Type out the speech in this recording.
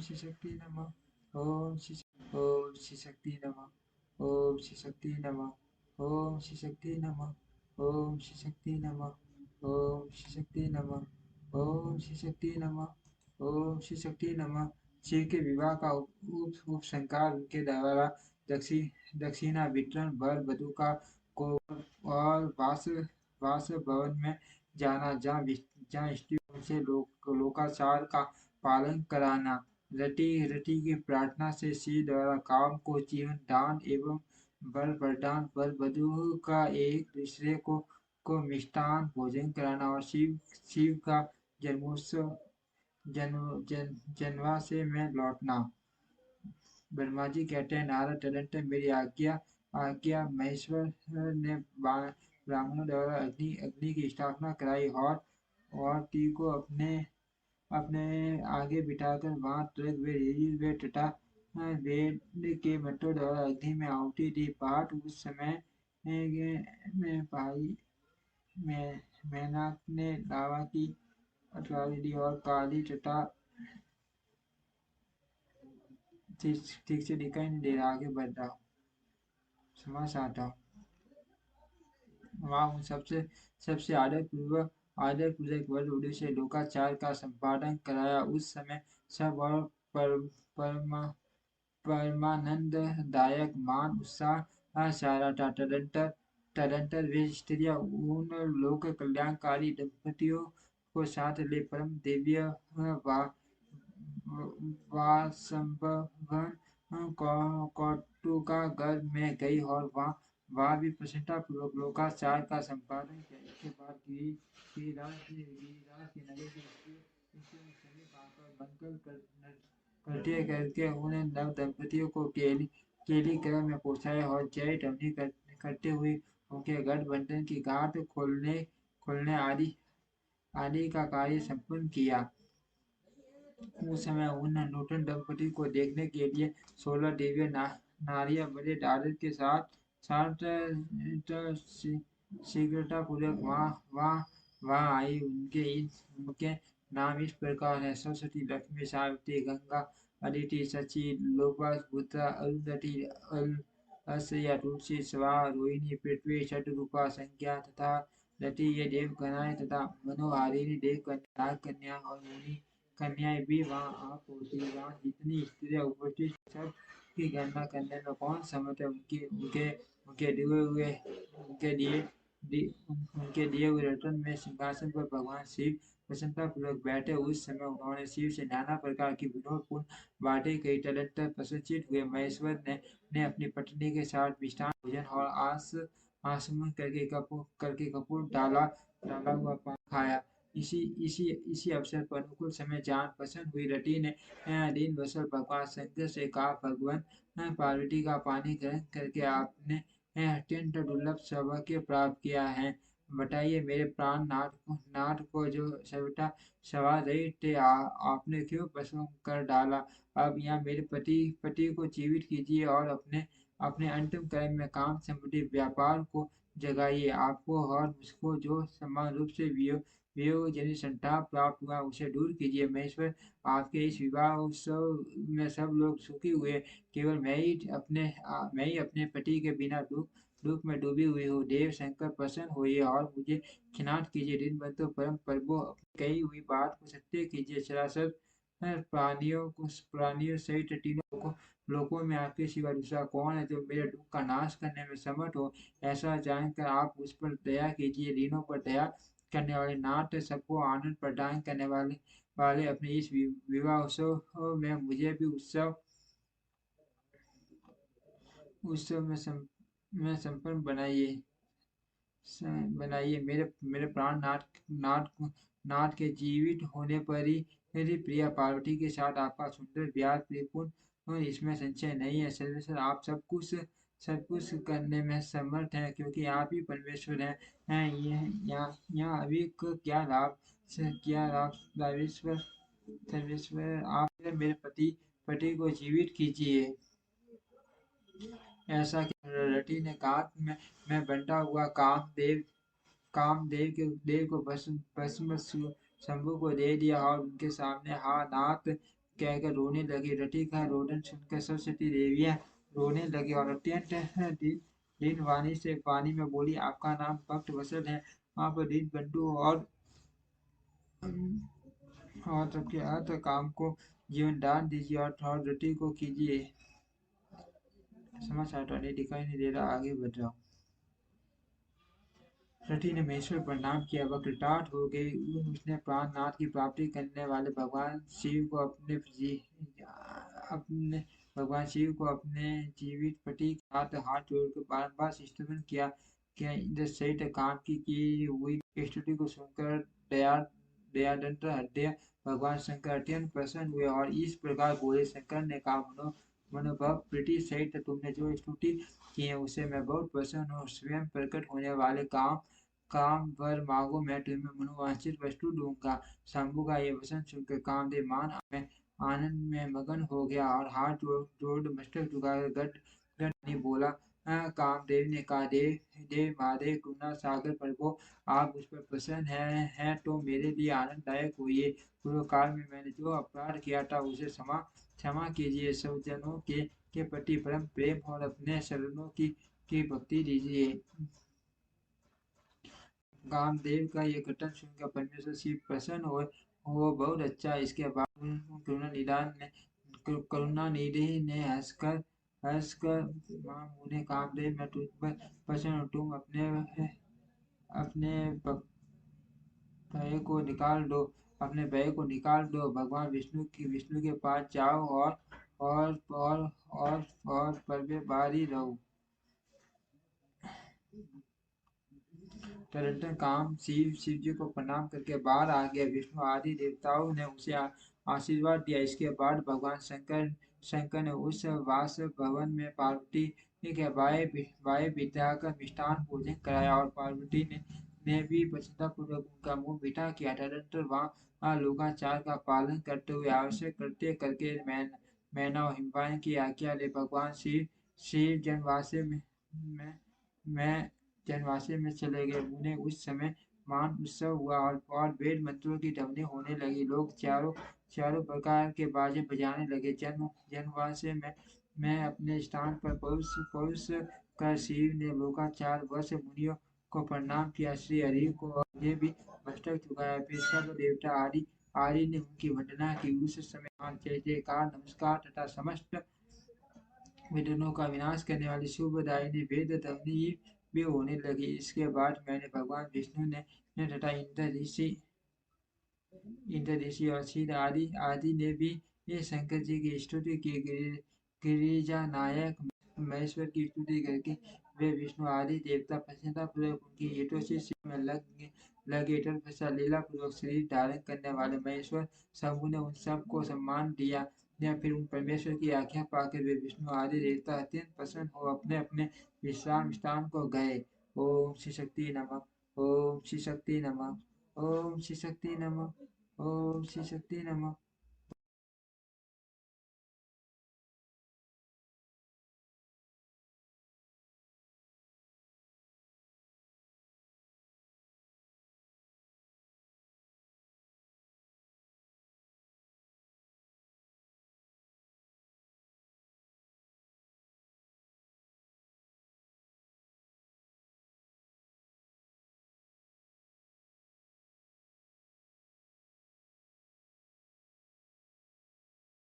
श्री शक्ति नमः। ओम श्री शक्ति नमः। ओम श्री शक्ति नमः। ओम श्री शक्ति नमः। ओम श्री शक्ति नमः। ओम श्री शक्ति नमः। ओम श्री शक्ति नमः। ओम श्री शक्ति नमः। शिव के विवाह का उपसंहार उनके द्वारा दक्षिणा वितरण वर वधू का को और वास भवन में जाना, जहाँ स्त्रियों से लोकाचार का पालन कराना, रति रति की प्रार्थना से शिव द्वारा काम को जीवन दान एवं वर वरदान, वर वधू का एक दूसरे को मिष्टान भोजन कराना और शिव का जन्मोत्सव जनवासे में लौटना। ब्रह्मा जी कहते हैं, नारद तदंतर मेरी आज्ञा महेश्वर ने ब्राह्मणों द्वारा अग्नि की स्थापना कराई और ती को अपने आगे बिठाकर वहां तुरंत वे तथा वेद के मंत्रों द्वारा अग्नि में आहुति दी। पाठ उस समय में भाई मेनाक ने लावा की अटकाली दी और काली तथा ठीक से दिखाई नहीं दे रहा, आगे बढ़ रहा हूँ, समझ आता हूँ। वहाँ सबसे आदर पूर्वक वर वधू से लोकाचार का संपादन कराया। उस समय सब और परमानंद दायक मान उत्साह छा रहा था। तदंतर वे स्त्रियां उन लोक कल्याणकारी दंपतियों को साथ ले परम दिव्य वासंभवन कौटुका घर में गई और वहाँ भी प्रसन्नता पूर्वक लोकाचार का संपादन किया। इसके बाद गिरिराज के नगर के समीप आकर मंगल करते उन्हें नव दंपतियों को केली ग्रह में पहुंचाया और जय ध्वनि करते हुए उनके गठबंधन की गांठ खोलने आदि का कार्य संपन्न किया। उस समय उन नूतन दंपति को देखने के लिए 16 दिव्य नारियां बड़े आदर के साथ शीघ्रतापूर्वक वहाँ आई। उनके नाम इस प्रकार है: सरस्वती, लक्ष्मी, सावित्री, गंगा, अदिति, शची, लोपा, बुद्धा, अरुंधति, असया, तुलसी, स्वाहा, रोहिणी, पृथ्वी, शतरूपा, संज्ञा तथा रति, ये देवगणाएं तथा मनोहारिणी देवकन्या, नागकन्या और मुनि कन्याएं भी वहाँ आ पहुंची। वहाँ जितनी स्त्रियां उपस्थित सब की गणना करने में कौन समर्थ है। उनके दिए हुए रतन में सिंहासन पर भगवान शिव प्रसन्नता पूर्वक बैठे। उस समय उन्होंने शिव से नाना प्रकार की विनोदपूर्ण बातें कही। तदंतर प्रसन्नचित्त हुए महेश्वर ने अपनी पत्नी के साथ मिष्टान भोजन और आसमन करके कपूर डाला हुआ पान खाया। इसी अवसर पर अनुकूल समय जान प्रसन्न हुई रति ने दीन वत्सल भगवान शंकर से कहा, भगवान पार्वती का पानी ग्रहण करके आपने अत्यंत दुर्लभ सौभाग्य प्राप्त किया है। बताइए, मेरे प्राण नाथ को जो सर्वथा सवार रहे थे आपने क्यों भस्म कर डाला। अब यहाँ मेरे पति को जीवित कीजिए और अपने अंतिम कर्म में काम संबंधी व्यापार को जगाइए। आपको और मुझको जो समान रूप से वियोग जनित संताप प्राप्त हुआ उसे दूर कीजिए। महेश्वर, आपके इस विवाह उत्सव में सब लोग सुखी हुए, केवल मैं ही अपने पति के बिना दुख में डूबी हुई हूँ। देव शंकर प्रसन्न होइए और मुझे क्षिणात कीजिए। दिन भर तो परम प्रभु अपनी कही हुई बात को सत्य कीजिए। सरासर प्राणियों सहित तीनों लोकों में आपके सिवा दूसरा कौन है जो मेरे दुख का नाश करने में समर्थ हो। ऐसा जानकर आप मुझ पर दया कीजिए। दीनों पर दया करने वाले नाथ, सबको आनंद प्रदान करने वाले अपने इस विवाह उत्सव में मुझे भी उत्सव में संपन्न बनाइए। मेरे प्राण नाथ के जीवित होने पर ही मेरी प्रिया पार्वती के साथ आपका सुंदर ब्याह परिपूर्ण, इसमें संशय नहीं है। सर्वेश्वर, आप सब कुछ करने में समर्थ हैं, क्योंकि आप ही परमेश्वर हैं। यहाँ अभी को क्या लाभ सर्वेश्वर, आप मेरे पति को जीवित कीजिए। ऐसा कि रति ने कहा, मैं बंटा हुआ कामदेव को भस्म शंभु को दे दिया और उनके सामने हा नाथ कहकर रोने लगी। रति का रोदन सुनकर सरस्वती देवियाँ रोने लगी और अत्यंत दीन वाणी से पानी में बोली, आपका नाम भक्त वत्सल है, आप दीन बंधु और सबके अर्थ काम को जीवन दान दीजिए और रति को कीजिए। समाचार तो नहीं दिखाई नहीं दे रहा, आगे बढ़ रहा हूँ। रति ने महेश्वर प्रणाम किया, वह कृतार्थ हो गई। उसने प्राणनाथ की प्राप्ति करने वाले भगवान शिव को अपने भगवान शिव को अपने जीवित पति के साथ हाथ जोड़कर बारंबार स्तुति किया। इंद्र सहित काम की हुई स्तुति को सुनकर दया दयादंड हृदय भगवान शंकर अत्यंत प्रसन्न हुए और इस प्रकार बोले। शंकर ने कहा, मनोभव प्रीति सहित तुमने जो स्तुति की है उसे मैं बहुत प्रसन्न हूँ। स्वयं प्रकट होने वाले काम वर मांगो, मैं तुम्हें मनोवांछित वस्तु दूंगा। शंभु का ये वचन सुनकर कामदेव मान में आनंद में मगन हो गया और हाथ जोड़ मस्तक झुकाकर गट गट नहीं बोला। कामदेव ने कहा, देव देव महादेव करुणा सागर प्रभु, आप उस पर प्रसन्न हैं तो मेरे लिए आनंददायक हुई। पूर्व काल में मैंने जो अपराध किया था उसे क्षमा कीजिए। सब जनों के प्रति परम प्रेम और अपने शरणों की भक्ति दीजिए। कामदेव का ये कथन सुनकर परमेश्वर शिव प्रसन्न हुए। वो बहुत अच्छा। इसके बाद करुणानिधि ने हंसकर उन्हें, कामदेव मैं तुझ पर प्रसन्न हूँ, तुम अपने भय को निकाल दो, भगवान विष्णु के पास जाओ और परवेबारी रहो। तदनंतर काम शिव जी को प्रणाम करके बाहर आ गया। विष्णु आदि देवताओं ने उसे आशीर्वाद दिया। इसके बाद भगवान शंकर ने उस वास भवन में पार्वती के वाय विद्या का मिष्ठान भोजन कराया और पार्वती ने भी प्रसन्नतापूर्वक उनका मुंह मीठा किया। तदनंतर वहाँ लोकाचार का पालन करते हुए आवश्यक कृत्य करके मैना और हिमवान की आज्ञा ले भगवान शिव में जनवासे में चले गए। उन्हें उस समय मान उत्सव हुआ और वेद मंत्रों की ध्वनि होने लगी। लोग चारों प्रकार के बाजे बजाने लगे। जनवासे में अपने स्थान पर पहुंच कर शिव ने लोकाचार वर्ष मुनियों को प्रणाम किया। श्री हरि को और भी मस्तक झुकाया। फिर सब देवता आदि ने उनकी वंदना की। उस समय जय जयकार नमस्कार तथा समस्त विघ्नों का विनाश करने वाली शुभदायिनी वेद ध्वनि भी होने लगी। इसके बाद मैंने भगवान विष्णु ने तथा इंद्र ऋषि और सिद्ध आदि ने भी ये शंकर जी की स्तुति की। गिरिजा नायक महेश्वर की स्तुति करके वे विष्णु आदि देवता प्रसन्नता पूर्वक उनकी यथोचित में लगे। तत्पश्चात लीला पूर्वक शरीर धारण करने वाले महेश्वर शंभु ने उन सबको सम्मान दिया। या फिर उन परमेश्वर की आज्ञा पाकर वे विष्णु आदि देवता अत्यंत प्रसन्न हो अपने अपने विश्राम स्थान को गए। ओम श्री शक्ति नमः। ओम श्री शक्ति नमः। ओम श्री शक्ति नमः। ओम श्री शक्ति नमः।